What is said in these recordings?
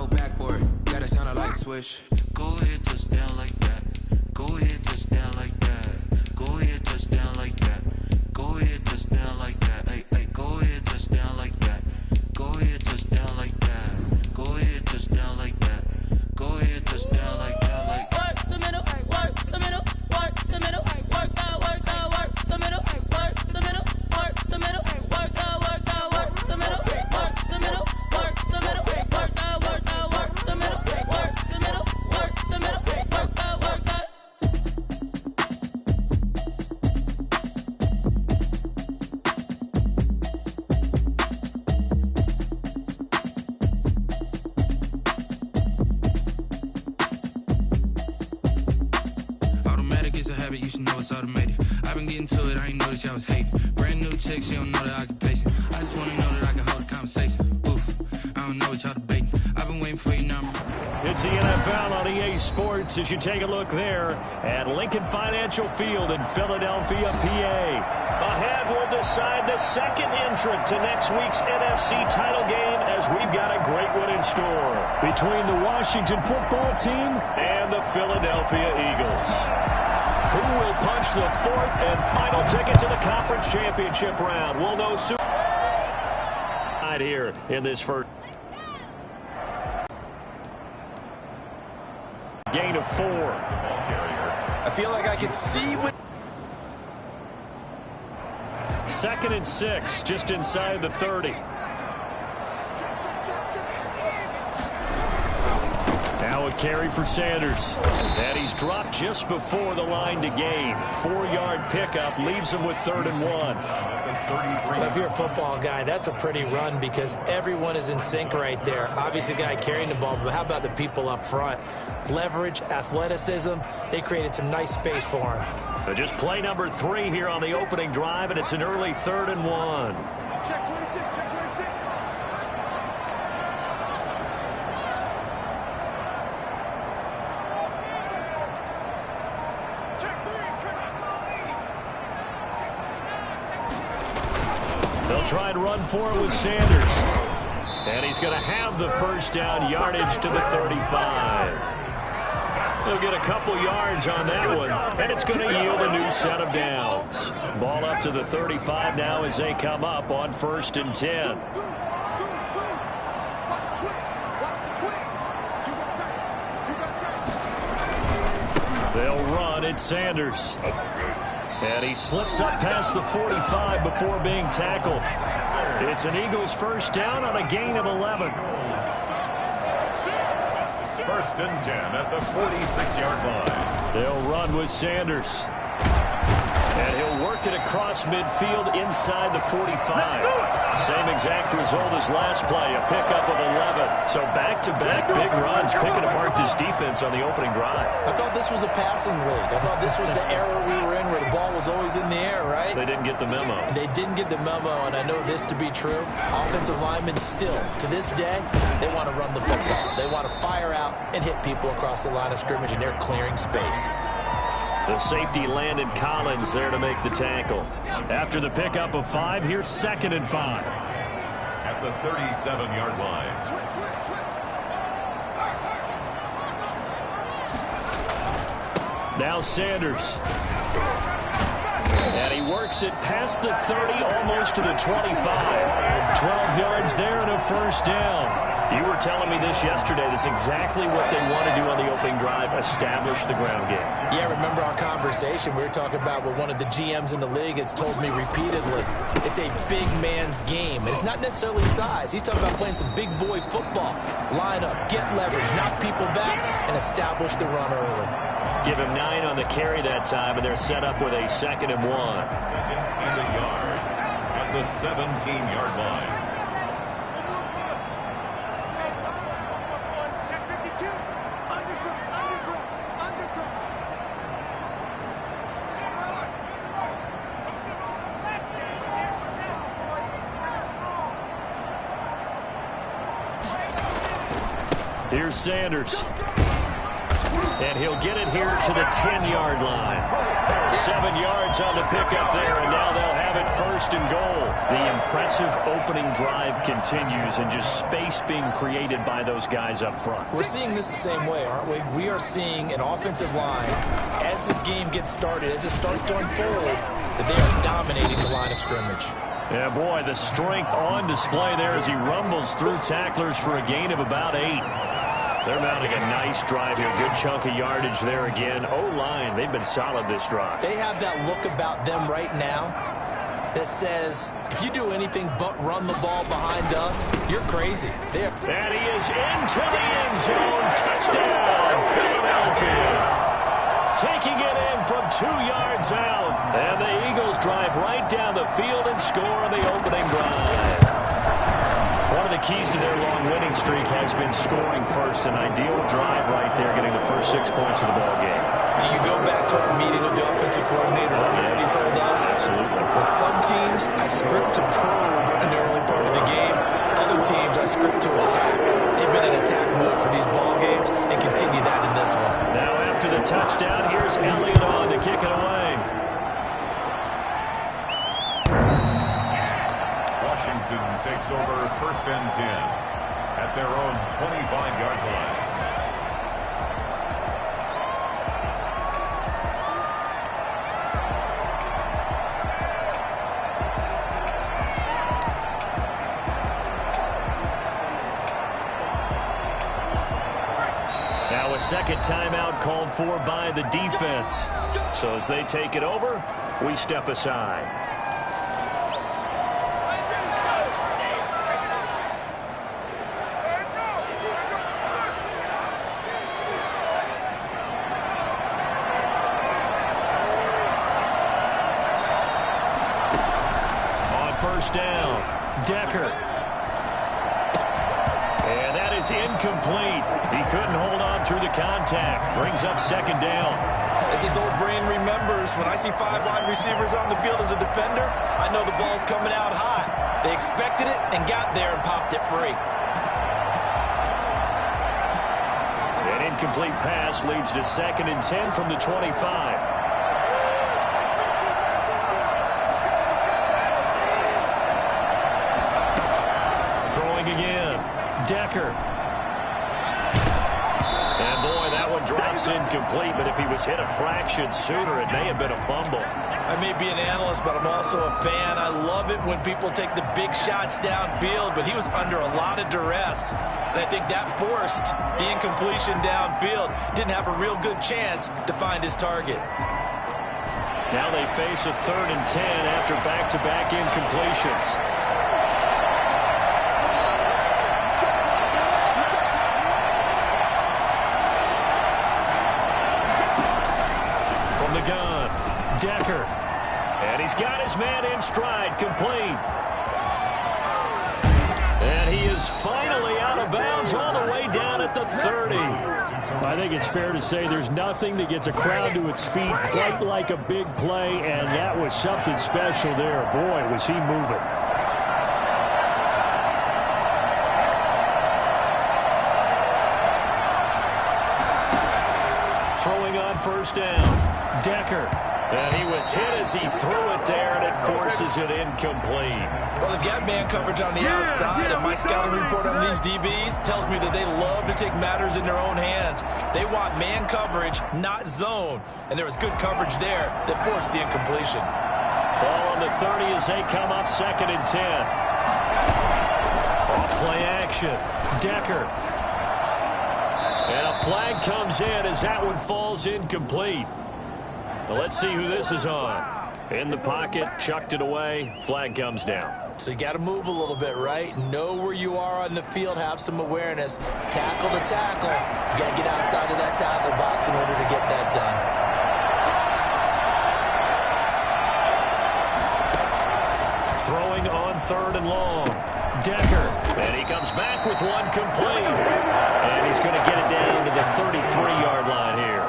no backboard. Gotta sound like swish. Go ahead, touchdown like that. Go ahead, touchdown like that. Go ahead, touchdown like that. Go ahead, touchdown like that. Hey, hey, go ahead, touchdown like that. Go ahead, touchdown like that. Go ahead, touchdown like that. Go ahead, touchdown like that. Like work the middle, work the middle, work the middle, work the middle, work the middle, work the middle, work the middle, work the middle, work the middle, work the middle, work the middle, work the middle, work the middle, work the. Automatic is a habit, you should know it's automated. I've been getting to it, I ain't noticed y'all was hating. Brand new chick, she don't know the occupation. I just wanna know that I can hold a conversation. Oof, I don't know what y'all debating. I've been waiting for you now. It's the NFL on EA Sports as you take a look there at Lincoln Financial Field in Philadelphia, PA. Ahead will decide the second entrant to next week's NFC title game as we've got a great one in store between the Washington football team and the Philadelphia Eagles. Who will punch the fourth and final ticket to the conference championship round? We'll know soon. Here in this first. Gain of 4. I feel like I can see what. 2nd and 6, just inside the 30. Now a carry for Sanders. And he's dropped just before the line to gain. 4-yard pickup leaves him with 3rd and 1. If you're a football guy, that's a pretty run because everyone is in sync right there. Obviously, the guy carrying the ball, but how about the people up front? Leverage, athleticism, they created some nice space for him. Just play number 3 here on the opening drive, and it's an early 3rd and 1. Check 26, check 26. They'll try and run for it with Sanders. And he's going to have the first down yardage to the 35. He'll get a couple yards on that one, and it's going to yield a new set of downs. Ball up to the 35 now as they come up on 1st and 10. They'll run at Sanders. And he slips up past the 45 before being tackled. It's an Eagles first down on a gain of 11. 1st and 10 at the 46-yard line. They'll run with Sanders. And he'll work it across midfield inside the 45. Same exact result as last play, a pickup of 11. So back-to-back big runs, picking apart this defense on the opening drive. I thought this was a passing league. I thought this was the era we were in where the ball was always in the air, right? They didn't get the memo. They didn't get the memo, and I know this to be true. Offensive linemen still, to this day, they want to run the football. They want to fire out and hit people across the line of scrimmage, and they're clearing space. The safety Landon Collins there to make the tackle. After the pickup of 5, here's 2nd and 5. At the 37-yard line. Now Sanders. And he works it past the 30, almost to the 25. 12 yards there and a first down. You were telling me this yesterday. That's exactly what they want to do on the opening drive, establish the ground game. Yeah, remember our conversation. We were talking about what one of the GMs in the league has told me repeatedly. It's a big man's game. And it's not necessarily size. He's talking about playing some big boy football. Line up, get leverage, knock people back, and establish the run early. Give him 9 on the carry that time, and they're set up with a 2nd and 1. 2nd and a yard at the 17-yard line. Here's Sanders. And he'll get it here to the 10-yard line. 7 yards on the pickup there, and now they'll have it 1st and goal. The impressive opening drive continues, and just space being created by those guys up front. We're seeing this the same way, aren't we? We are seeing an offensive line, as this game gets started, as it starts to unfold, that they are dominating the line of scrimmage. Yeah, boy, the strength on display there as he rumbles through tacklers for a gain of about 8. They're mounting a nice drive here. Good chunk of yardage there again. O-line, they've been solid this drive. They have that look about them right now that says, if you do anything but run the ball behind us, you're crazy. And he is into the end zone. Touchdown, Philadelphia. Taking it in from 2 yards out. And the Eagles drive right down the field and score on the opening drive. One of the keys to their long winning streak has been scoring first. An ideal drive right there, getting the first 6 points of the ball game. Do you go back to our meeting with the offensive coordinator? Remember what he told us? Absolutely. With some teams, I script to probe in the early part of the game. Other teams, I script to attack. They've been in attack mode for these ball games and continue that in this one. Now after the touchdown, here's Elliott on to kick it away. Washington takes over 1st and 10 at their own 25-yard line. Now a second timeout called for by the defense. So as they take it over, we step aside. On 1st down, Decker. And that is incomplete. He couldn't hold on through the contact. Brings up 2nd down. As his old brain remembers, when I see 5 wide receivers on the field as a defender, I know the ball's coming out high. They expected it and got there and popped it free. An incomplete pass leads to 2nd and 10 from the 25. Throwing again. Decker. And boy, that one drops incomplete, but if he was hit a fraction sooner, it may have been a fumble. I may be an analyst, but I'm also a fan. I love it when people take the big shots downfield, but he was under a lot of duress. And I think that forced the incompletion downfield. Didn't have a real good chance to find his target. Now they face a 3rd and 10 after back-to-back incompletions. Gun. Decker. And he's got his man in stride, complete. And he is finally out of bounds all the way down at the 30. I think it's fair to say there's nothing that gets a crowd to its feet quite like a big play, and that was something special there. Boy, was he moving. Throwing on 1st down. Decker. And he was hit as he threw it there, and it forces it incomplete. Well, they've got man coverage on the outside, and my scouting report on these DBs tells me that they love to take matters in their own hands. They want man coverage, not zone. And there was good coverage there that forced the incompletion. Ball on the 30 as they come up 2nd and 10. Off play action. Decker. And a flag comes in as that one falls incomplete. Well, let's see who this is on. In the pocket, chucked it away, flag comes down. So you got to move a little bit, right? Know where you are on the field, have some awareness. Tackle to tackle. You got to get outside of that tackle box in order to get that done. Throwing on 3rd and long. Decker. And he comes back with one complete. And he's going to get it down to the 33-yard line here.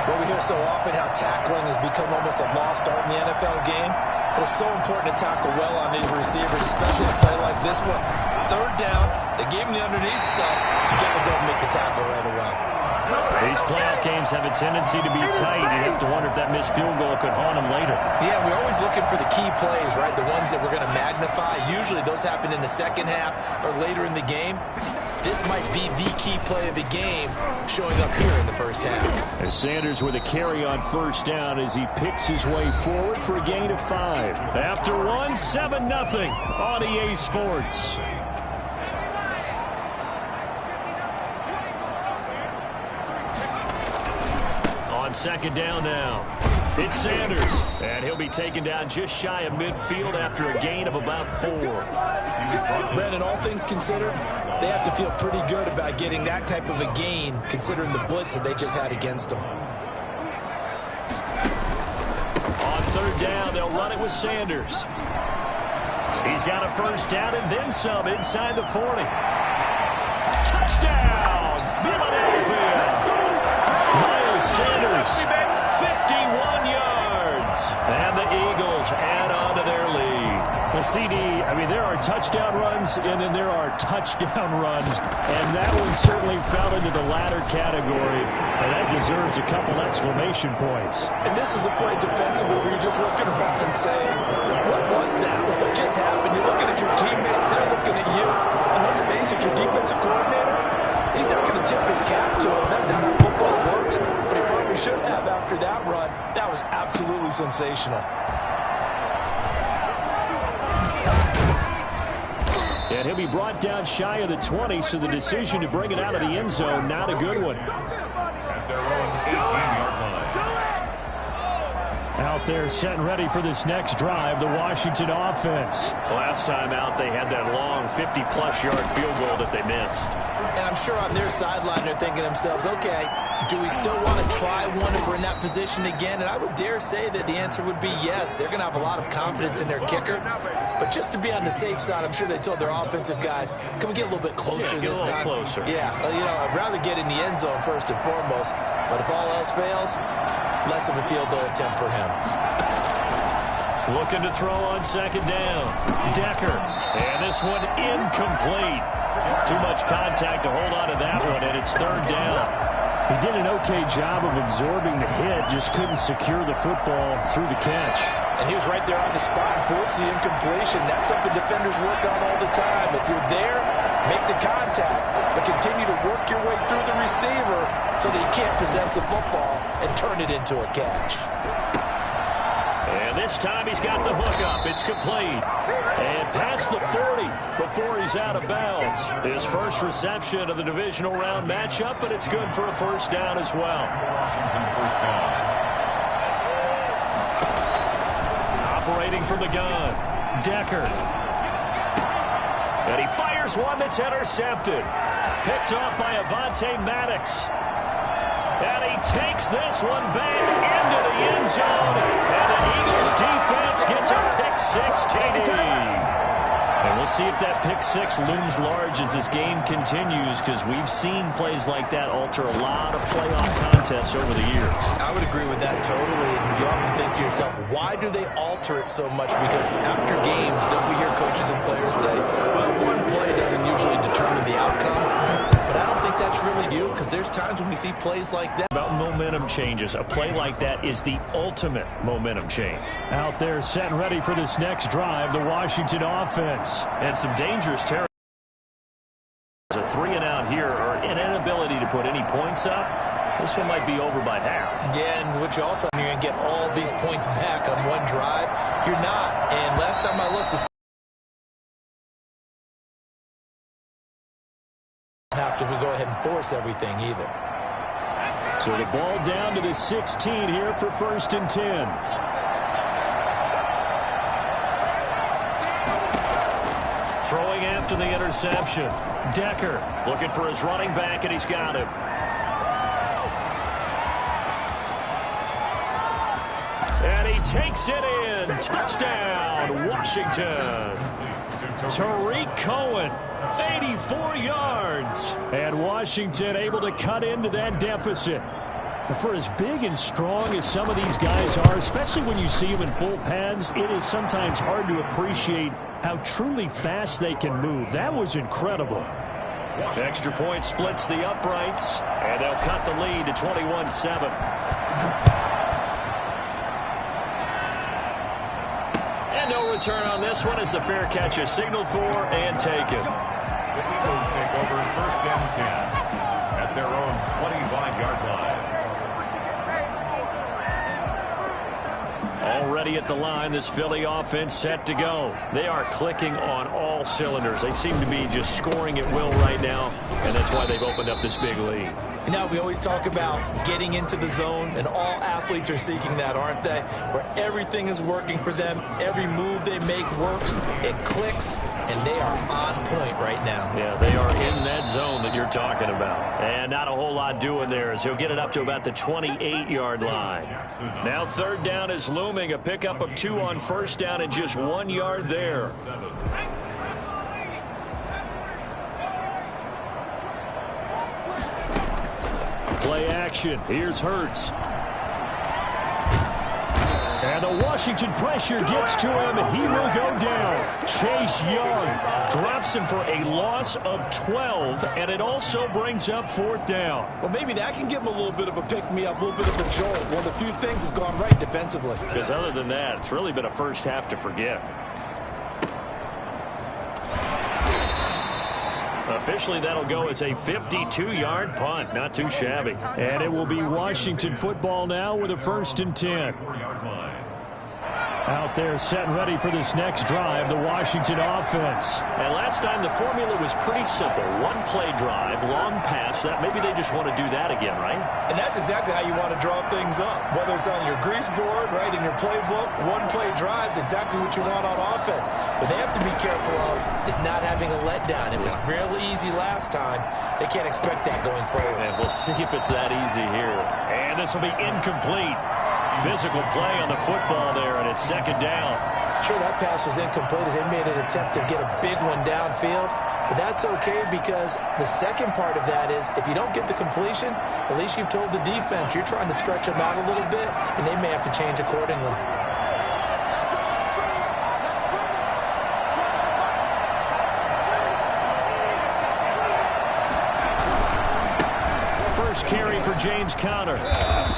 Well, we hear so often how tackling has become almost a lost art in the NFL game. But it's so important to tackle well on these receivers, especially a play like this one. 3rd down, they gave him the underneath stuff. You got to go and make the tackle right away. He's playoff games have a tendency to be tight. You have to wonder if that missed field goal could haunt them later. Yeah, we're always looking for the key plays, right? The ones that we're going to magnify. Usually those happen in the second half or later in the game. This might be the key play of the game showing up here in the first half. And Sanders with a carry on first down as he picks his way forward for a gain of 5. After one, 7-0 on EA Sports. On second down now, it's Sanders, and he'll be taken down just shy of midfield after a gain of about 4. Brandon, all things considered, they have to feel pretty good about getting that type of a gain considering the blitz that they just had against them. On third down, they'll run it with Sanders. He's got a first down and then some inside the 40. Touchdown, Philadelphia! Miles Sanders, 51 yards. And the Eagles add on to their lead. The CD, I mean, there are touchdown runs, and then there are touchdown runs, and that one certainly fell into the latter category, and that deserves a couple exclamation points. And this is a play defensively where you're just looking around and saying, what was that? What just happened? You're looking at your teammates, they're looking at you, and let's face it, your defensive coordinator, he's not going to tip his cap to him. That's not how football works, but he probably should have after that run. That was absolutely sensational. And he'll be brought down shy of the 20, so the decision to bring it out of the end zone, not a good one. At their own 18-yard line. Out there set and ready for this next drive, the Washington offense. Last time out, they had that long 50-plus yard field goal that they missed. And I'm sure on their sideline they're thinking to themselves, okay, do we still want to try one if we're in that position again? And I would dare say that the answer would be yes. They're going to have a lot of confidence in their kicker. But just to be on the safe side, I'm sure they told their offensive guys, can we get a little bit closer this time? Closer. Yeah, you know, I'd rather get in the end zone first and foremost. But if all else fails, less of a field goal attempt for him. Looking to throw on second down. Decker. And this one incomplete. Too much contact to hold on to that one, and it's third down. He did an okay job of absorbing the hit, just couldn't secure the football through the catch. And he was right there on the spot, forcing the incompletion. That's something defenders work on all the time. If you're there, make the contact, but continue to work your way through the receiver so that you can't possess the football and turn it into a catch. And this time he's got the hook up. It's complete. And past the 40 before he's out of bounds. His first reception of the divisional round matchup, but it's good for a first down as well. Washington first down. Operating from the gun, Decker. And he fires one that's intercepted. Picked off by Avonte Maddox. And he takes this one back into the end zone. And the Eagles defense gets a pick-6 TD. And we'll see if that pick-6 looms large as this game continues, because we've seen plays like that alter a lot of playoff contests over the years. I would agree with that totally. And you often think to yourself, why do they alter it so much? Because after games, don't we hear coaches and players say, well, one play doesn't usually determine the outcome. But I don't think that's really due, because there's times when we see plays like that. About momentum changes. A play like that is the ultimate momentum change. Out there set and ready for this next drive, the Washington offense. And some dangerous territory. A 3-and-out here, or an inability to put any points up. This one might be over by half. Yeah, and what you also, you're going to get all these points back on one drive. You're not. And last time I looked, this have to go ahead and force everything either. So the ball down to the 16 here for 1st and 10. Throwing after the interception. Decker looking for his running back, and he's got him. And he takes it in. Touchdown, Washington. Tariq Cohen, 84 yards. And Washington able to cut into that deficit. For as big and strong as some of these guys are, especially when you see them in full pads, it is sometimes hard to appreciate how truly fast they can move. That was incredible. Extra point splits the uprights, and they'll cut the lead to 21-7. And no return on this one as the fair catch is signaled for and taken. The Eagles take over 1st and 10 at their own 25-yard line. Already at the line, this Philly offense set to go. They are clicking on all cylinders. They seem to be just scoring at will right now, and that's why they've opened up this big lead. You know, we always talk about getting into the zone, and all athletes are seeking that, aren't they? Where everything is working for them, every move they make works, it clicks, and they are on point right now. Yeah, they are in that zone that you're talking about. And not a whole lot doing there as he'll get it up to about the 28-yard line. Now 3rd down is looming, a pickup of 2 on 1st down and just 1 yard there. Play action. Here's Hurts. And the Washington pressure gets to him. He will go down. Chase Young drops him for a loss of 12, and it also brings up 4th down. Well, maybe that can give him a little bit of a pick-me-up, a little bit of a jolt. One of the few things has gone right defensively. Because other than that, it's really been a first half to forget. Officially, that'll go as a 52-yard punt. Not too shabby. And it will be Washington football now with a 1st and 10. Out there set and ready for this next drive, the Washington offense. And last time the formula was pretty simple. 1-play drive, long pass. That maybe they just want to do that again, right? And that's exactly how you want to draw things up. Whether it's on your grease board, right, in your playbook, 1-play drive is exactly what you want on offense. But they have to be careful of is not having a letdown. It was fairly easy last time. They can't expect that going forward. And we'll see if it's that easy here. And this will be incomplete. Physical play on the football there, and it's 2nd down. Sure, that pass was incomplete as they made an attempt to get a big one downfield, but that's okay because the second part of that is if you don't get the completion, at least you've told the defense you're trying to stretch them out a little bit, and they may have to change accordingly. First carry for James Conner.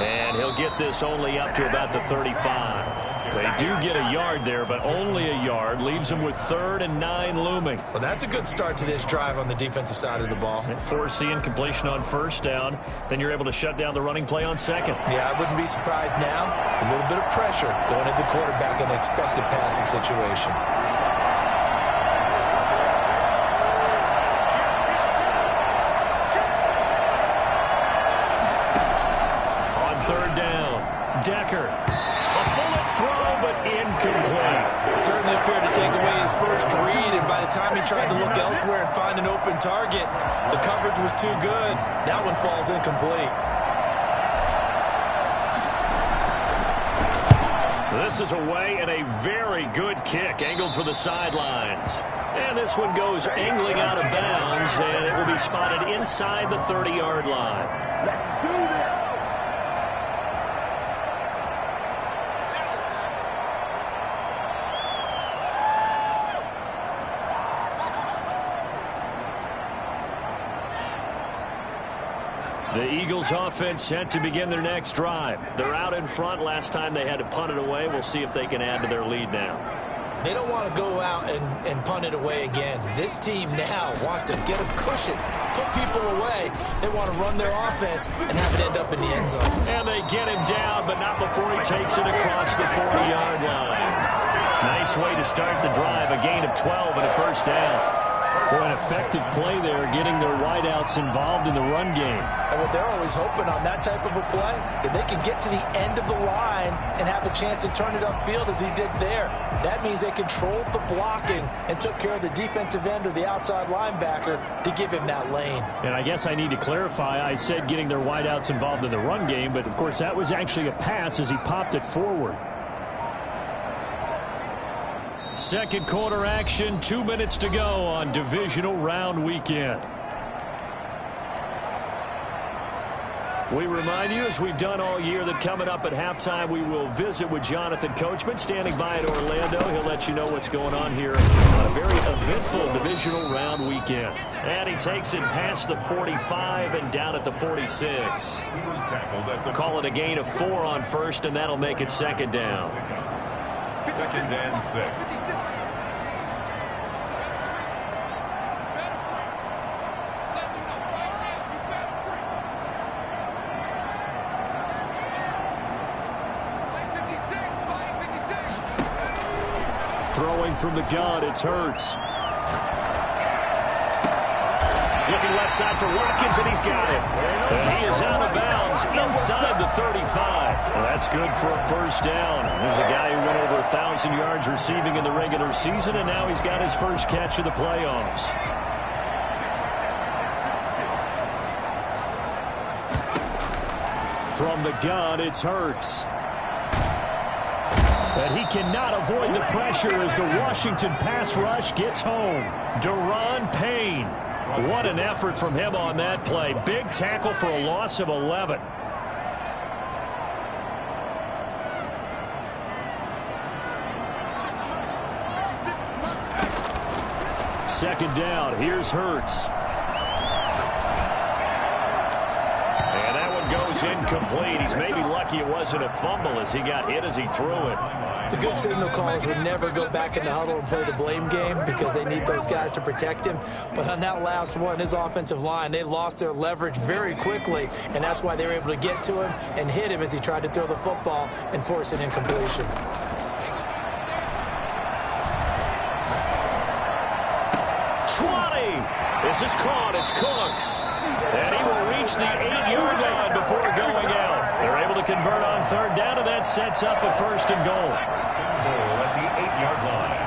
And he'll get this only up to about the 35. They do get a yard there, but only a yard. Leaves them with 3rd and 9 looming. Well, that's a good start to this drive on the defensive side of the ball. Force the incompletion on 1st down. Then you're able to shut down the running play on 2nd. Yeah, I wouldn't be surprised now. A little bit of pressure going at the quarterback in an expected passing situation. Decker. A bullet throw, but incomplete. Certainly appeared to take away his first read, and by the time he tried to look elsewhere and find an open target, the coverage was too good. That one falls incomplete. This is away and a very good kick, angled for the sidelines. And this one goes angling out of bounds, and it will be spotted inside the 30-yard line. Let's do this. The Eagles offense set to begin their next drive. They're out in front. Last time they had to punt it away. We'll see if they can add to their lead now. They don't want to go out and punt it away again. This team now wants to get a cushion, put people away. They want to run their offense and have it end up in the end zone. And they get him down, but not before he takes it across the 40-yard line. Nice way to start the drive. A gain of 12 and a 1st down. Boy, an effective play there, getting their wideouts involved in the run game. And what they're always hoping on that type of a play, if they can get to the end of the line and have a chance to turn it upfield as he did there, that means they controlled the blocking and took care of the defensive end or the outside linebacker to give him that lane. And I guess I need to clarify, I said getting their wideouts involved in the run game, but of course that was actually a pass as he popped it forward. Second quarter action, 2 minutes to go on divisional round weekend. We remind you, as we've done all year, that coming up at halftime, we will visit with Jonathan Coachman standing by at Orlando. He'll let you know what's going on here on a very eventful divisional round weekend. And he takes it past the 45 and down at the 46. Call it a gain of 4 on first, and that'll make it second down. 2nd and 6. Throwing from the gun, it's Hurts. Looking left side for Watkins, and he's got it. And he is out of bounds inside the 35. Well, that's good for a first down. There's a guy who went over 1,000 yards receiving in the regular season, and now he's got his first catch of the playoffs. From the gun, it's Hurts. And he cannot avoid the pressure as the Washington pass rush gets home. Daron Payne. What an effort from him on that play. Big tackle for a loss of 11. Second down. Here's Hurts. And that one goes incomplete. He's maybe lucky it wasn't a fumble as he got hit as he threw it. The good signal callers would never go back in the huddle and play the blame game because they need those guys to protect him. But on that last one, his offensive line, they lost their leverage very quickly, and that's why they were able to get to him and hit him as he tried to throw the football and force an incompletion. This is caught. It's Cooks. And he will reach the 8-yard line before going out. They're able to convert on third down, and that sets up a first and goal. At the 8-yard line.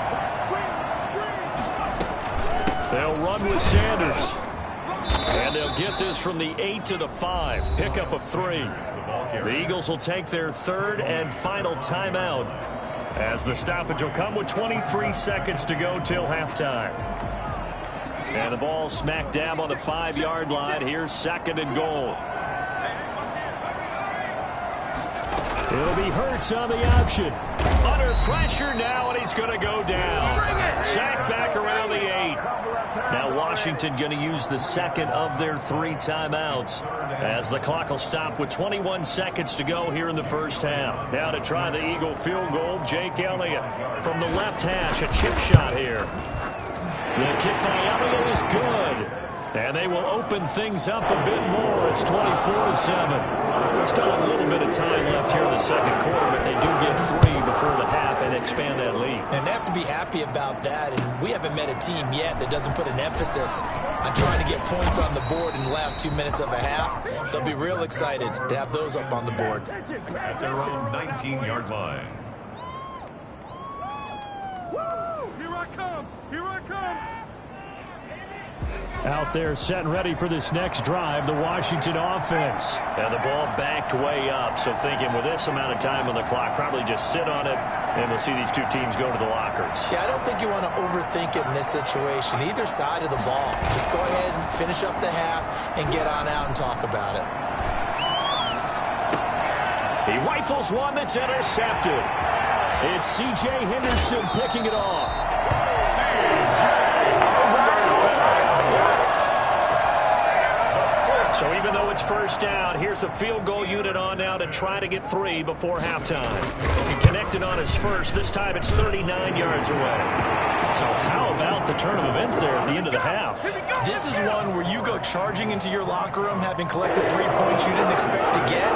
They'll run with Sanders. And they'll get this from the 8 to the 5. Pickup of 3. The Eagles will take their third and final timeout as the stoppage will come with 23 seconds to go till halftime. And the ball smack dab on the 5-yard line. Here's second and goal. It'll be Hurts on the option. Under pressure now, and he's going to go down. Sacked back around the 8. Now Washington going to use the second of their 3 timeouts as the clock will stop with 21 seconds to go here in the first half. Now to try the Eagle field goal, Jake Elliott from the left hash. A chip shot here. The kick by Elliott is good. And they will open things up a bit more. It's 24-7. Still a little bit of time left here in the second quarter, but they do get 3 before the half and expand that lead. And they have to be happy about that. And we haven't met a team yet that doesn't put an emphasis on trying to get points on the board in the last 2 minutes of a half. They'll be real excited to have those up on the board. At their own 19-yard line. Woo! Here I come! Here I come! Out there set and ready for this next drive, the Washington offense. And the ball backed way up, so thinking with this amount of time on the clock, probably just sit on it, and we'll see these two teams go to the lockers. Yeah, I don't think you want to overthink it in this situation. Either side of the ball. Just go ahead and finish up the half and get on out and talk about it. He rifles one that's intercepted. It's C.J. Henderson picking it off. So even though it's first down, here's the field goal unit on now to try to get 3 before halftime. He connected on his first. This time it's 39 yards away. So how about the turn of events there at the end of the half? This is one where you go charging into your locker room having collected 3 points you didn't expect to get.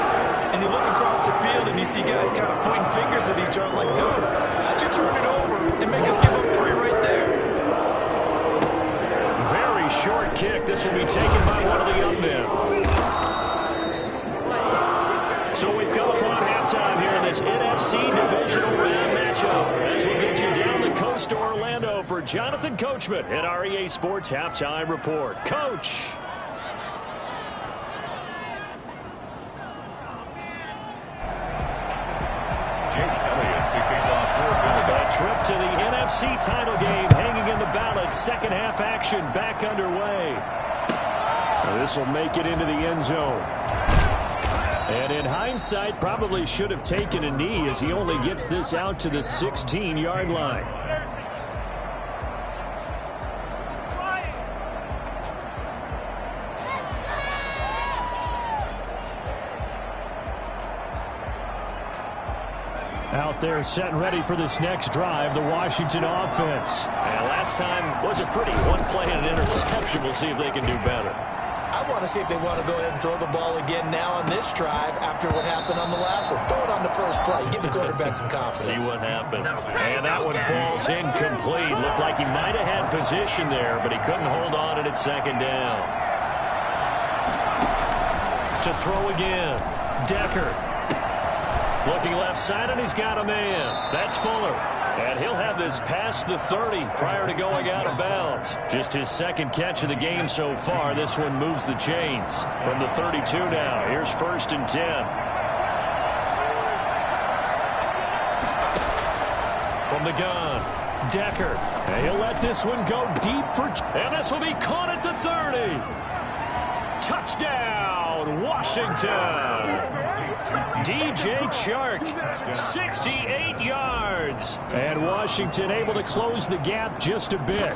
And you look across the field and you see guys kind of pointing fingers at each other like, dude, how'd you turn it over and make us give up 3 right there? Very short kick. This will be taken by one of the young men. So we've come upon halftime here in this NFC Divisional Round matchup as we get you down the coast to Orlando for Jonathan Coachman at our EA Sports Halftime Report. Coach. A trip to the NFC title game hanging in the balance. Second half action back underway. This will make it into the end zone. And in hindsight, probably should have taken a knee as he only gets this out to the 16-yard line. Out there set and ready for this next drive, the Washington offense. And last time was a pretty one play and an interception. We'll see if they can do better. I want to see if they want to go ahead and throw the ball again now on this drive after what happened on the last one. Throw it on the first play. Give the quarterback some confidence. See what happens. And that one falls incomplete. Looked like he might have had position there, but he couldn't hold on and it's second down. To throw again. Decker. Looking left side, and he's got a man. That's Fuller. And he'll have this past the 30 prior to going out of bounds. Just his second catch of the game so far. This one moves the chains. From the 32 now, here's 1st and 10. From the gun, Decker. And he'll let this one go deep for... And this will be caught at the 30. Touchdown, Washington. DJ Chark, 68 yards. And Washington able to close the gap just a bit.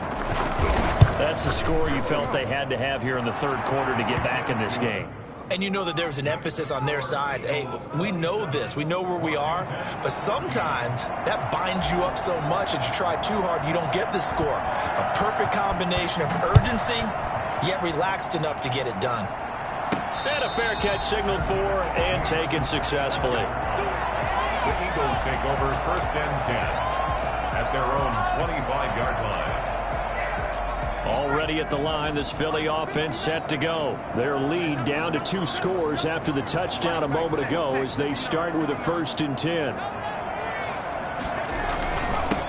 That's a score you felt they had to have here in the third quarter to get back in this game. And you know that there's an emphasis on their side. Hey, we know this. We know where we are. But sometimes that binds you up so much that you try too hard, you don't get the score. A perfect combination of urgency, yet relaxed enough to get it done. And a fair catch signaled for and taken successfully. The Eagles take over 1st and 10 at their own 25-yard line. Already at the line, this Philly offense set to go. Their lead down to 2 scores after the touchdown a moment ago as they start with a 1st and 10.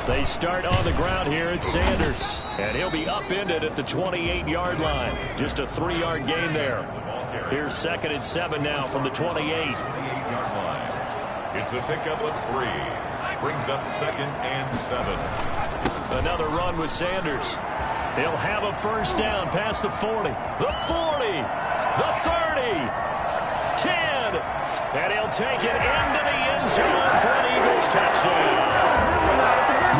They start on the ground here at Sanders. And he'll be upended at the 28-yard line. Just a 3-yard gain there. Here's 2nd and 7 now from the 28. 28-yard line. It's a pickup of 3. Brings up 2nd and 7. Another run with Sanders. He'll have a first down past the 40. The 40. The 30. 10. And he'll take it into the end zone for an Eagles touchdown.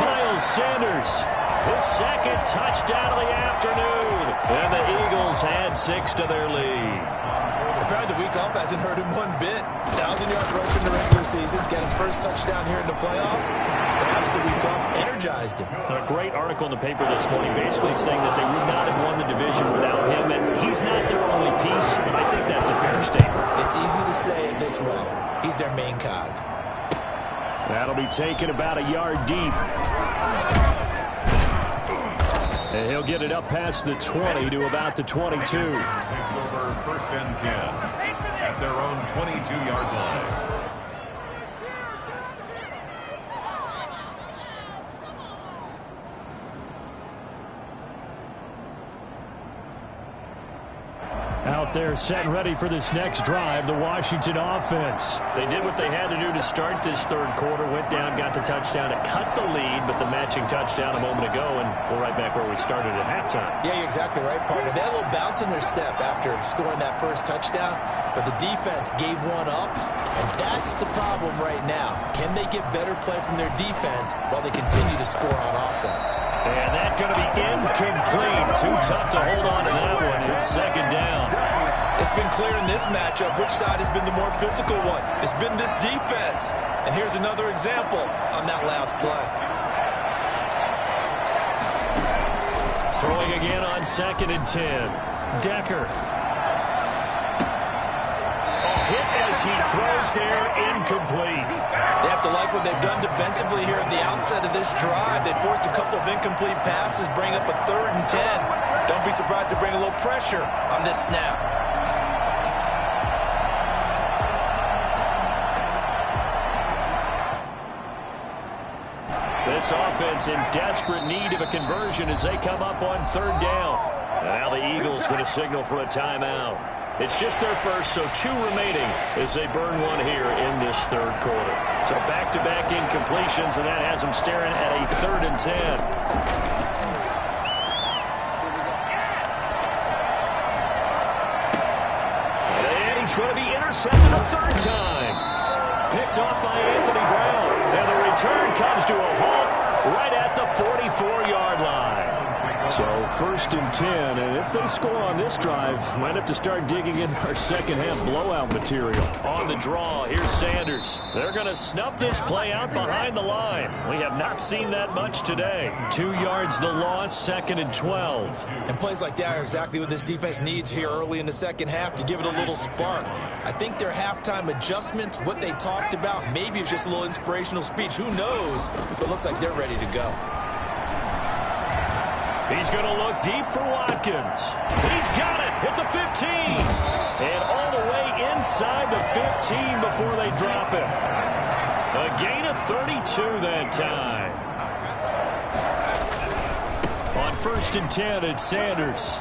Miles Sanders. His 2nd touchdown of the afternoon. And the Eagles add 6 to their lead. Apparently the week off hasn't hurt him one bit. 1,000-yard rush in the regular season. Got his first touchdown here in the playoffs. Perhaps the week off energized him. A great article in the paper this morning basically saying that they would not have won the division without him. And he's not their only piece, but I think that's a fair statement. It's easy to say it this way. He's their main cog. That'll be taken about a yard deep. And he'll get it up past the 20 to about the 22. Takes over 1st and 10 at their own 22-yard line. Out there set and ready for this next drive, the Washington offense. They did what they had to do to start this third quarter, went down, got the touchdown to cut the lead, but the matching touchdown a moment ago, and we're right back where we started at halftime. Yeah, you're exactly right, partner. They had a little bounce in their step after scoring that first touchdown, but the defense gave one up, and that's the problem right now. Can they get better play from their defense while they continue to score on offense? And that's going to be incomplete. Too tough to hold on to that one. It's 2nd down. It's been clear in this matchup which side has been the more physical one. It's been this defense. And here's another example on that last play. Throwing again on 2nd and 10. Decker. A hit as he throws there, incomplete. They have to like what they've done defensively here at the outset of this drive. They forced a couple of incomplete passes, bring up a 3rd and 10. Don't be surprised to bring a little pressure on this snap. This offense in desperate need of a conversion as they come up on 3rd down. And now the Eagles going to signal for a timeout. It's just their first, so 2 remaining as they burn one here in this third quarter. So back-to-back incompletions, and that has them staring at a 3rd and 10. And he He's going to be intercepted a third time. Picked off by Anthony Brown. And the return comes to a halt right at the 44-yard line. So 1st and 10, and if they score on this drive, might have to start digging in our second-half blowout material. On the draw, here's Sanders. They're going to snuff this play out behind the line. We have not seen that much today. 2 yards the loss, 2nd and 12. And plays like that are exactly what this defense needs here early in the second half to give it a little spark. I think their halftime adjustments, what they talked about, maybe it's just a little inspirational speech. Who knows? But it looks like they're ready to go. He's going to look deep for Watkins. He's got it at the 15. And all the way inside the 15 before they drop him. A gain of 32 that time. On 1st and 10, it's Sanders.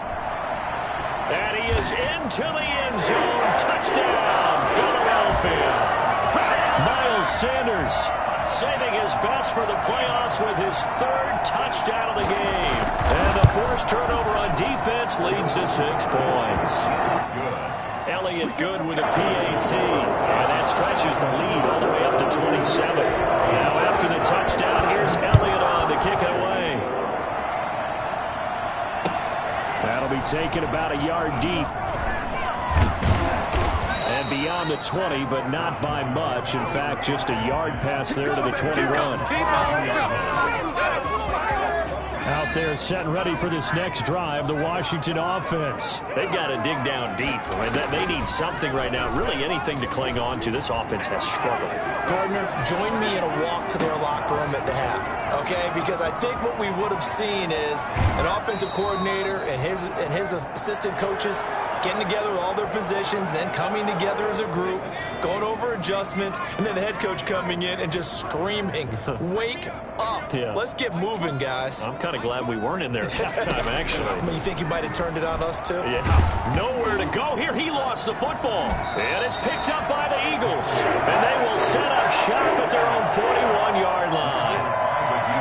And he is into the end zone. Touchdown, Philadelphia. Miles Sanders saving his best for the playoffs with his 3rd touchdown of the game. And the forced turnover on defense leads to 6 points. Elliott good with a PAT. And that stretches the lead all the way up to 27. Now after the touchdown, here's Elliott on to kick it away. That'll be taken about a yard deep. And beyond the 20, but not by much. In fact, just a yard pass there to the 21. Out there set and ready for this next drive, the Washington offense. They've got to dig down deep. I mean, they need something right now, really anything to cling on to. This offense has struggled. Gardner, join me in a walk to their locker room at the half, okay? Because I think what we would have seen is an offensive coordinator and his assistant coaches getting together with all their positions, then coming together as a group, going over adjustments, and then the head coach coming in and just screaming, wake up. Yeah. Let's get moving, guys. I'm kind of glad we weren't in there at halftime, actually. I mean, you think you might have turned it on us, too? Yeah. Nowhere to go here. He lost the football. And it's picked up by the Eagles. And they will set up shop at their own 41-yard line.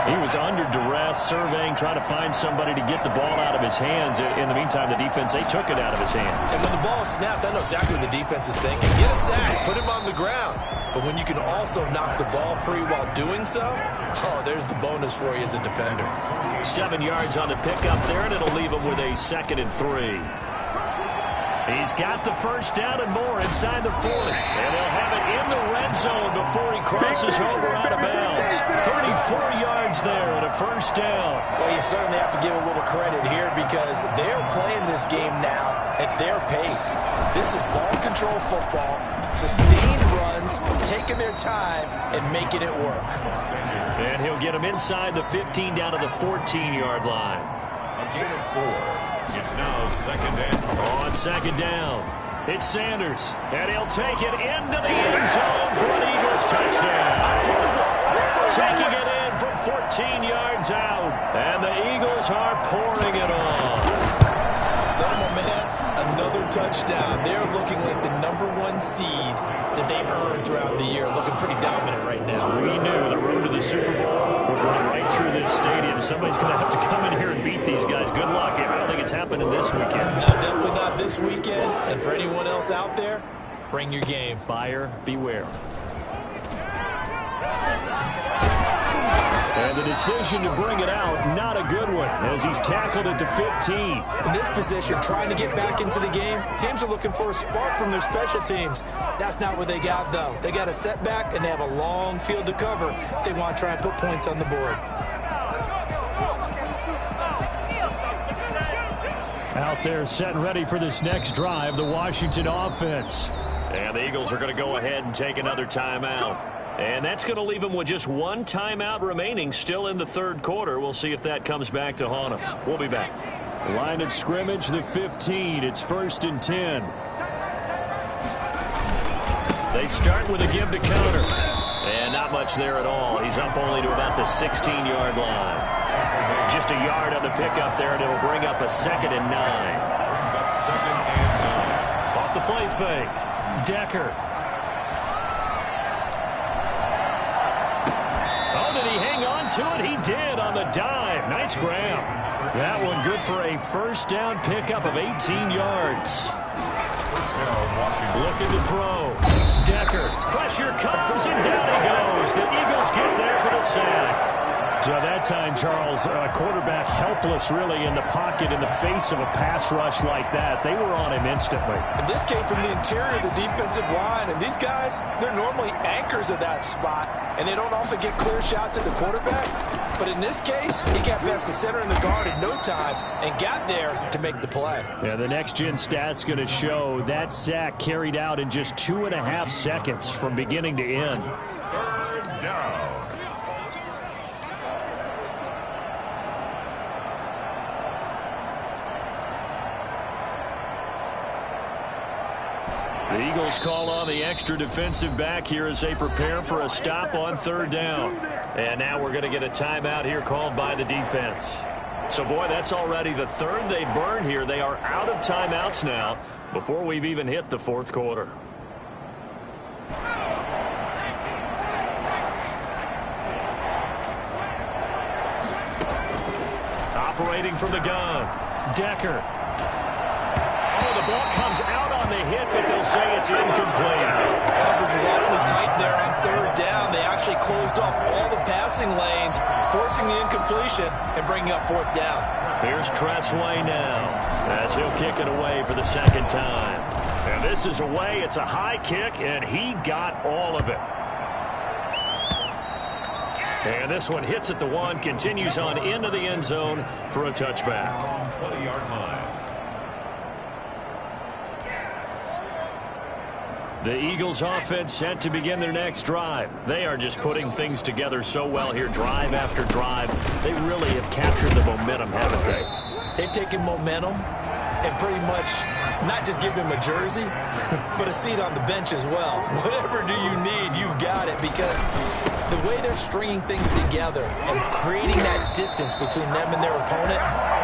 He was under duress, surveying, trying to find somebody to get the ball out of his hands. In the meantime, the defense, they took it out of his hands. And when the ball is snapped, I know exactly what the defense is thinking. Get a sack, put him on the ground. But when you can also knock the ball free while doing so, oh, there's the bonus for you as a defender. 7 yards on the pickup there, and it'll leave him with a 2nd and 3. He's got the first down and more inside the 40. And they'll have it in the red zone before he crosses over out of bounds. 34 yards there and a first down. Well, you certainly have to give a little credit here because they're playing this game now at their pace. This is ball control football, sustained runs, taking their time and making it work. And he'll get him inside the 15 down to the 14-yard line. A gain of 4. It's now 2nd and 4. On 2nd down, it's Sanders. And he'll take it into the end zone for an Eagles touchdown. Taking it in from 14 yards out. And the Eagles are pouring it on. Man, another touchdown. They're looking like the #1 seed that they earned throughout the year. Looking pretty dominant right now. We knew the road to the Super Bowl would run right through this stadium. Somebody's going to have to come in here and beat these guys. Good luck. I don't think it's happening this weekend. No, definitely not this weekend. And for anyone else out there, bring your game. Buyer beware. And the decision to bring it out, not a good one, as he's tackled at the 15. In this position, trying to get back into the game, teams are looking for a spark from their special teams. That's not what they got, though. They got a setback, and they have a long field to cover if they want to try and put points on the board. Out there set and ready for this next drive, the Washington offense. And the Eagles are going to go ahead and take another timeout. And that's going to leave them with just 1 timeout remaining still in the 3rd quarter. We'll see if that comes back to haunt them. We'll be back. Line of scrimmage, the 15. It's 1st and 10. They start with a give to counter. And not much there at all. He's up only to about the 16-yard line. Just a yard on the pickup there, and it'll bring up a 2nd and 9. Brings up 2nd and 9. Off the play fake. Decker. To it, he did on the dive. Nice grab. That one good for a first down pickup of 18 yards. First down, Washington. Looking looking to throw. Decker, pressure comes, and down he goes. The Eagles get there for the sack. So that time, Charles, quarterback helpless really in the pocket in the face of a pass rush like that. They were on him instantly. And this came from the interior of the defensive line. And these guys, they're normally anchors of that spot. And they don't often get clear shots at the quarterback. But in this case, he got past the center and the guard in no time and got there to make the play. Yeah, the next-gen stats going to show that sack carried out in just 2.5 seconds from beginning to end. Third down. The Eagles call on the extra defensive back here as they prepare for a stop on third down. And now we're going to get a timeout here called by the defense. So, boy, that's already the third they burn here. They are out of timeouts now before we've even hit the fourth quarter. Operating from the gun, Decker. Oh, the ball comes out on the hit, but they'll say it's incomplete. Coverage was awfully tight there on third down. They actually closed off all the passing lanes, forcing the incompletion and bringing up fourth down. Here's Tressway now as he'll kick it away for the second time. And this is away. It's a high kick, and he got all of it. And this one hits at the one, continues on into the end zone for a touchback. 20-yard line. The Eagles offense set to begin their next drive. They are just putting things together so well here, drive after drive. They really have captured the momentum, haven't they? They've taken momentum and pretty much not just give him a jersey, but a seat on the bench as well. Whatever do you need, you've got it, because the way they're stringing things together and creating that distance between them and their opponent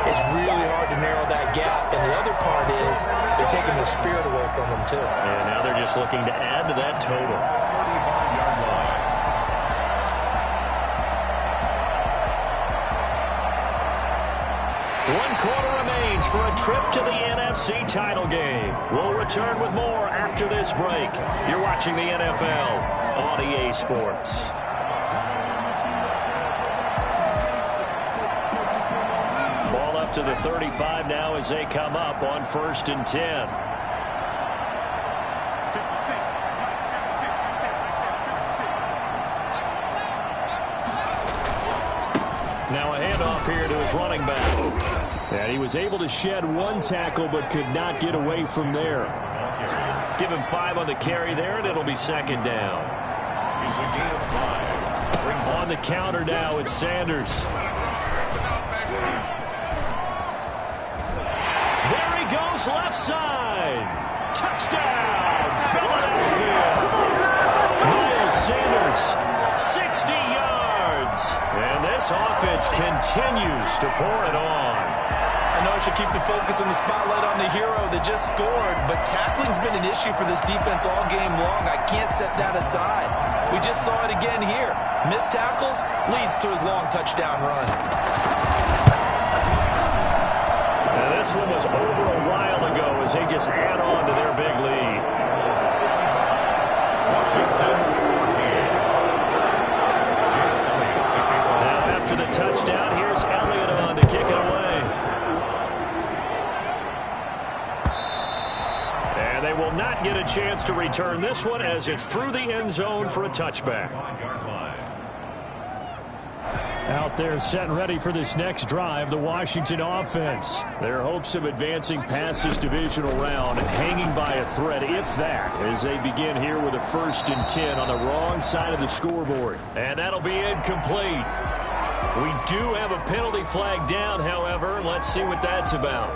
is really hard to narrow that gap. And the other part is they're taking their spirit away from them, too. And now they're just looking to add to that total. 35-yard line. One quarter remains for a trip to the NFC title game. We'll return with more after this break. You're watching the NFL on EA Sports. Ball up to the 35 now as they come up on 1st and 10. Now a handoff here to his running back. And he was able to shed one tackle but could not get away from there. Give him 5 on the carry there, and it'll be second down. He's a gain of 5. On the counter now, it's Sanders. There he goes, left side. Touchdown, Philadelphia. Miles Sanders, 60 yards. And this offense continues to pour it on. I know I should keep the focus and the spotlight on the hero that just scored, but tackling's been an issue for this defense all game long. I can't set that aside. We just saw it again here. Missed tackles leads to his long touchdown run. Now this one was over a while ago as they just add on to their big lead. Washington 14. Now after the touchdown, here's Elliott on to kick it away. And they will not get a chance to return this one as it's through the end zone for a touchback. Out there set and ready for this next drive, the Washington offense. Their hopes of advancing past this divisional round hanging by a thread, if that, as they begin here with a 1st and 10 on the wrong side of the scoreboard. And that'll be incomplete. We do have a penalty flag down, however. Let's see what that's about.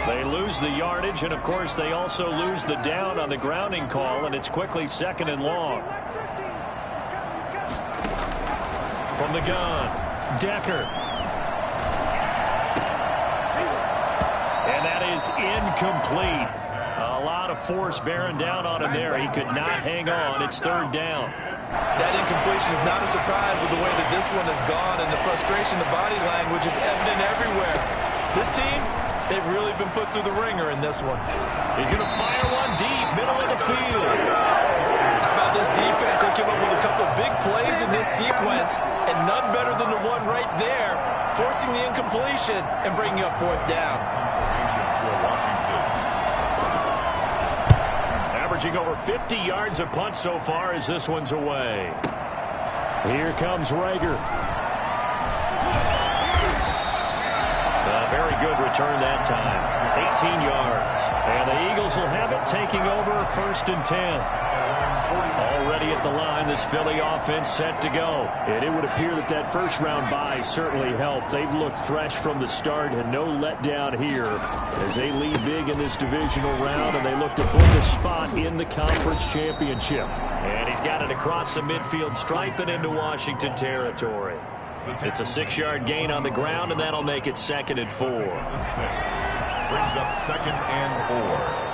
They lose the yardage, and, of course, they also lose the down on the grounding call, and it's quickly 2nd and long. From the gun, Decker. And that is incomplete. A lot of force bearing down on him there. He could not hang on. It's 3rd down. That incompletion is not a surprise with the way that this one has gone, and the frustration, the body language is evident everywhere. This team, They've really been put through the ringer in this one. He's going to fire one deep, middle of the field. How about this defense? They came up with a couple of big plays in this sequence, and none better than the one right there, forcing the incompletion and bringing up fourth down. Averaging over 50 yards a punt so far as this one's away. Here comes Rager. A very good return that time. 18 yards. And the Eagles will have it, taking over 1st and 10. Already at the line, this Philly offense set to go. And it would appear that that first-round bye certainly helped. They've looked fresh from the start and no letdown here as they lead big in this divisional round, and they look to book a spot in the conference championship. And he's got it across the midfield stripe and into Washington territory. It's a 6-yard gain on the ground, and that'll make it 2nd and 4. Brings up 2nd and 4.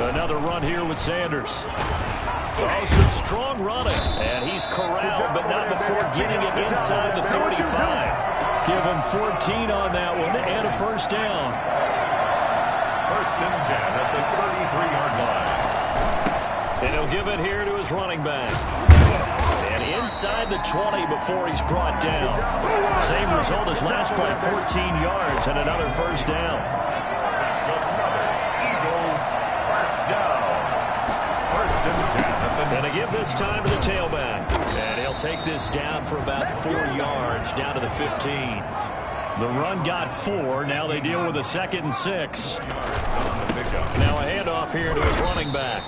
Another run here with Sanders. Oh, some strong running. And he's corralled, but not before getting it inside the 45. Give him 14 on that one and a 1st down. 1st and 10 at the 33-yard line. And he'll give it here to his running back. And inside the 20 before he's brought down. Same result as last play, 14 yards and another 1st down. And they give this time to the tailback. And he'll take this down for about 4 yards, down to the 15. The run got 4. Now they deal with a 2nd and 6. Now a handoff here to his running back.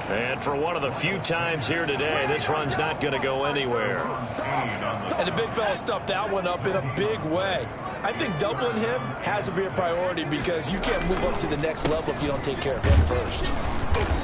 And for one of the few times here today, this run's not going to go anywhere. And the big fella stuffed that one up in a big way. I think doubling him has to be a priority because you can't move up to the next level if you don't take care of him first.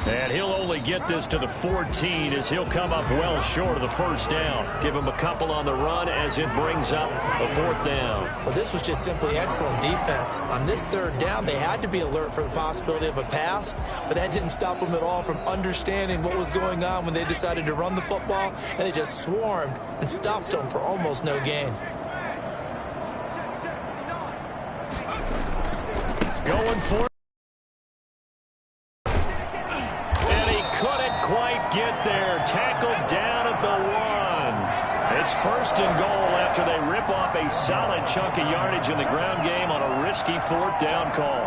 And he'll only get this to the 14 as he'll come up well short of the 1st down. Give him a couple on the run as it brings up a 4th down. Well, this was just simply excellent defense. On this 3rd down, they had to be alert for the possibility of a pass, but that didn't stop them at all from understanding what was going on when they decided to run the football, and they just swarmed and stuffed them for almost no gain. Going for it. And he couldn't quite get there. Tackled down at the 1. It's 1st and goal after they rip off a solid chunk of yardage in the ground game on a risky 4th down call.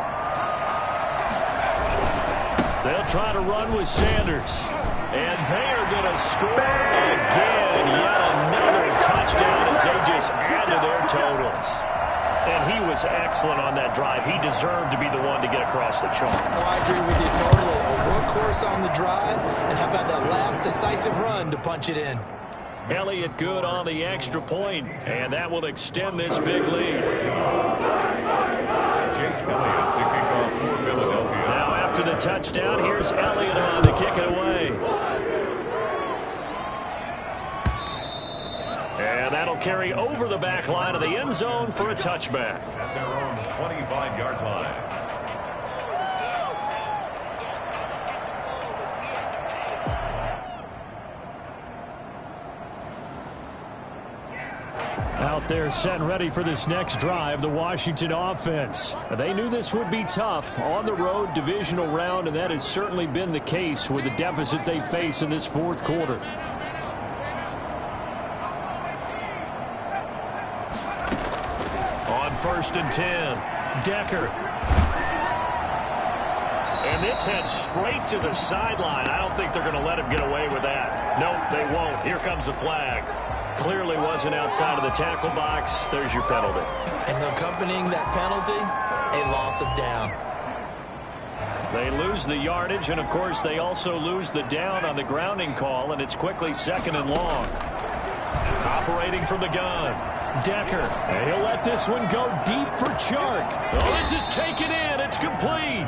They'll try to run with Sanders. And they are going to score again. Yet another touchdown as they just add to their totals. And he was excellent on that drive. He deserved to be the one to get across the chalk. Oh, I agree with you totally. A workhorse on the drive, and how about that last decisive run to punch it in? Elliott good on the extra point, and that will extend this big lead. Jake Elliott to kick off for Philadelphia. Now after the touchdown, here's Elliott on to kick it away. And that'll carry over the back line of the end zone for a touchback. At their own 25-yard line. Out there set and ready for this next drive, the Washington offense. They knew this would be tough on the road, divisional round, and that has certainly been the case with the deficit they face in this 4th quarter. On 1st and 10, Decker. And this heads straight to the sideline. I don't think they're going to let him get away with that. Nope, they won't. Here comes the flag. Clearly wasn't outside of the tackle box. There's your penalty. And accompanying that penalty, a loss of down. They lose the yardage, and of course they also lose the down on the grounding call, and it's quickly 2nd and long. Operating from the gun, Decker. And he'll let this one go deep for Chark. Oh, this is taken in. It's complete.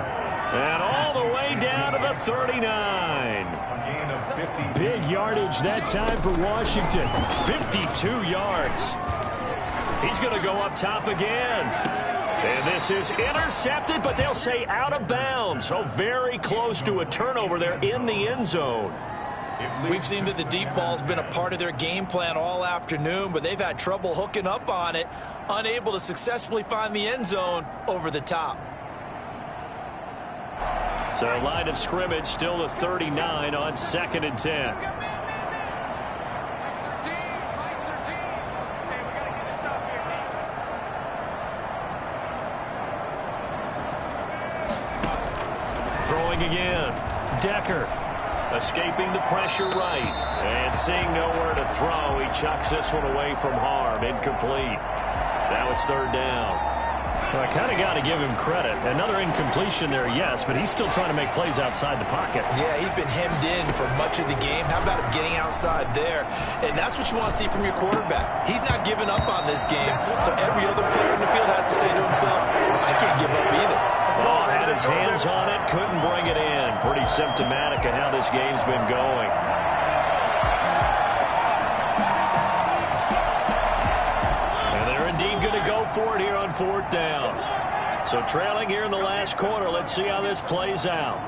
And all the way down to the 39. Big yardage that time for Washington. 52 yards. He's going to go up top again. And this is intercepted, but they'll say out of bounds. So very close to a turnover there in the end zone. We've seen that the deep ball's been a part of their game plan all afternoon, but they've had trouble hooking up on it, unable to successfully find the end zone over the top. So line of scrimmage still the 39 on 2nd and 10. Throwing again. Decker escaping the pressure right. And seeing nowhere to throw, he chucks this one away from harm. Incomplete. Now it's 3rd down. Well, I kind of got to give him credit. Another incompletion there, yes, but he's still trying to make plays outside the pocket. Yeah, he's been hemmed in for much of the game. How about him getting outside there? And that's what you want to see from your quarterback. He's not giving up on this game, so every other player in the field has to say to himself, I can't give up either. Oh, had his hands on it, couldn't bring it in. Pretty symptomatic of how this game's been going. And they're indeed going to go for it here on 4th down. So trailing here in the last quarter. Let's see how this plays out.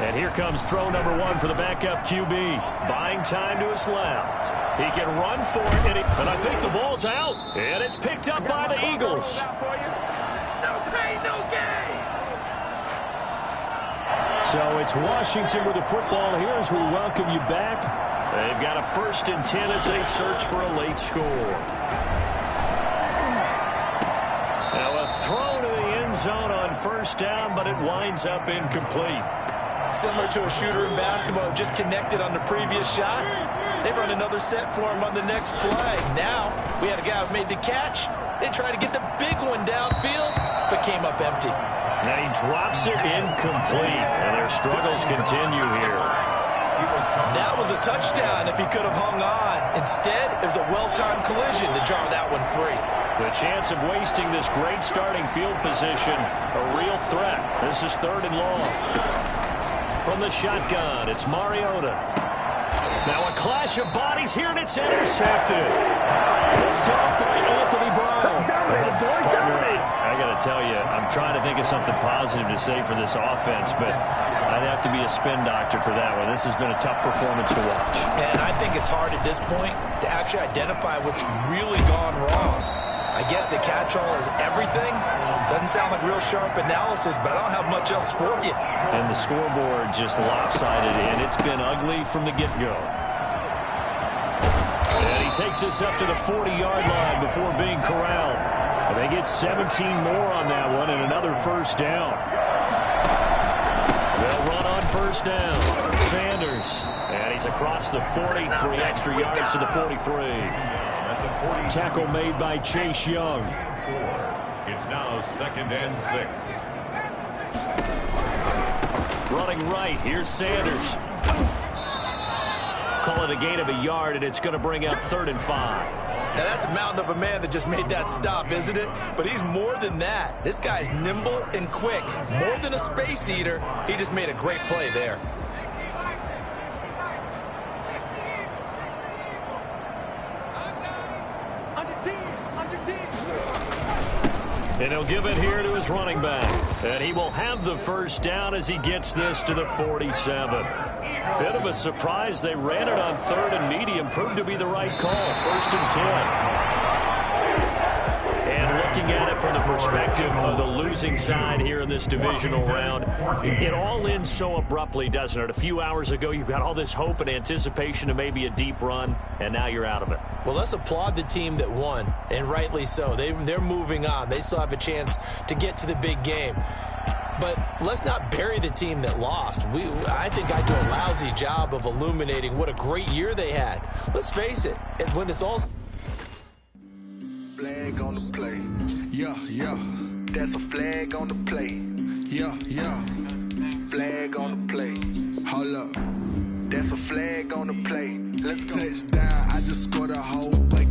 And here comes throw number 1 for the backup QB. Buying time to his left. He can run for it, and I think the ball's out. And it's picked up by the Eagles. No pain, no gain. So it's Washington with the football here as we welcome you back. They've got a 1st and 10 as they search for a late score. Now a throw to the end zone on 1st down, but it winds up incomplete. Similar to a shooter in basketball, just connected on the previous shot. They run another set for him on the next play. Now, we had a guy who made the catch. They tried to get the big one downfield, but came up empty. And he drops it incomplete. And their struggles continue here. That was a touchdown if he could have hung on. Instead, it was a well-timed collision to jar that one free. The chance of wasting this great starting field position, a real threat. This is 3rd and long. From the shotgun, it's Mariota. Now a clash of bodies here, and it's intercepted. Picked off by Anthony Brown. I got to tell you, I'm trying to think of something positive to say for this offense, but I'd have to be a spin doctor for that one. This has been a tough performance to watch. And I think it's hard at this point to actually identify what's really gone wrong. I guess the catch-all is everything. Doesn't sound like real sharp analysis, but I don't have much else for you. And the scoreboard just lopsided, and it's been ugly from the get-go. And he takes this up to the 40-yard line before being corralled. And they get 17 more on that one and another 1st down. They'll run on 1st down. Sanders. And he's across the 40, 3 extra yards to the 43. Tackle made by Chase Young. It's now 2nd and 6. Running right, here's Sanders. Call it a gain of a yard, and it's going to bring up 3rd and 5. Now that's a mountain of a man that just made that stop, isn't it? But he's more than that. This guy's nimble and quick. More than a space eater. He just made a great play there. And he'll give it here to his running back. And he will have the 1st down as he gets this to the 47. Bit of a surprise. They ran it on 3rd and medium. Proved to be the right call. 1st and 10. And looking at it from the perspective of the losing side here in this divisional round, it all ends so abruptly, doesn't it? A few hours ago, you've got all this hope and anticipation of maybe a deep run, and now you're out of it. Well, let's applaud the team that won, and rightly so. They're moving on. They still have a chance to get to the big game. But let's not bury the team that lost. I think I do a lousy job of illuminating what a great year they had. Let's face it, when it's all... Flag on the play. Yeah, yeah. That's a flag on the play. Yeah, yeah. Flag on the play. Hold up. That's a flag on the play. Let's go. Touchdown, I just scored a whole play.